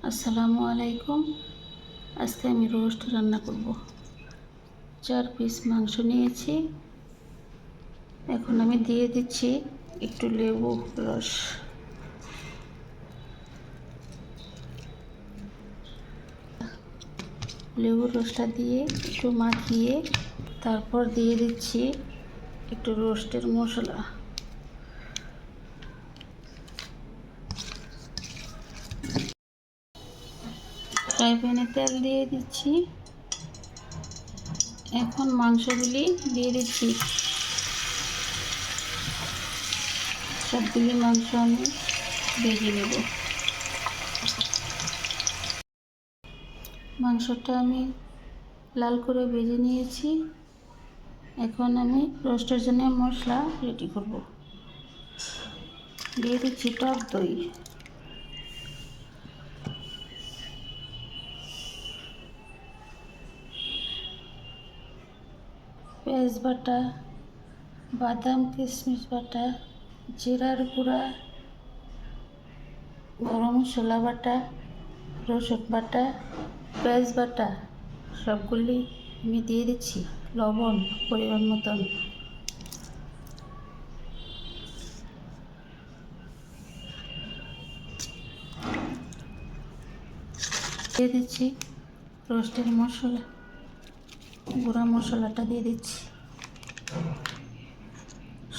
আসসালামু আলাইকুম। আজকে আমি রোস্ট রান্না করব। 4 পিস মাংস নিয়েছি। এখন আমি দিয়ে দিচ্ছি একটু লেবু রস। লেবুর রসটা দিয়ে একটু মাখিয়ে তারপর দিয়ে দিচ্ছি একটু রোস্টের মশলা। ফ্রাই প্যানে তেল দিয়ে দিচ্ছি। এখন মাংসগুলি দিয়ে দিচ্ছি। সবগুলি মাংস আমি ভেজে নেব। মাংসটা আমি লাল করে ভেজে নিয়েছি। এখন আমি রোস্টের জন্য মশলা রেডি করব। দিয়ে দিচ্ছি টক দই, পেঁয়াজ বাটা, বাদাম কিশমিশ বাটা, জিরার গুঁড়া, গরম মশলা বাটা, রসুন বাটা, পেঁয়াজ বাটা সবগুলি আমি দিয়ে দিচ্ছি। লবণ পরিমাণ মতন। দিয়ে দিচ্ছি রোস্টের মশলা, গুঁড়া মশলাটা দিয়ে দিচ্ছি।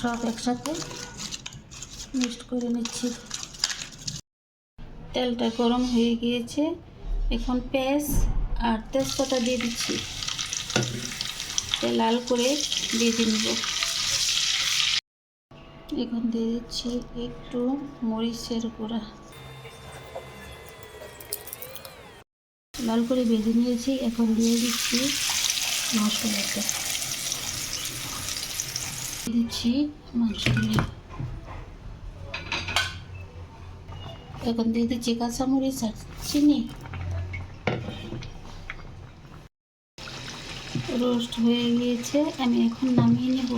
সব একসাথে মিক্সড করে নিচ্ছি। তেলটা গরম হয়ে গিয়েছে। এখন পেঁয়াজ আর তেজপাতা দিয়ে দিচ্ছি। লাল করে ভেজে নেব। এখন দিয়ে দিচ্ছি একটু মরিচের গুঁড়া। লাল করে ভেজে নিয়েছি। এখন দিয়ে দিচ্ছি মশলাটা, দিচ্ছি মাংসগুলি। এখন দিয়ে দিচ্ছি কাঁচামরিচ আর চিনি। রোস্ট হয়ে গিয়েছে, আমি এখন নামিয়ে নেব।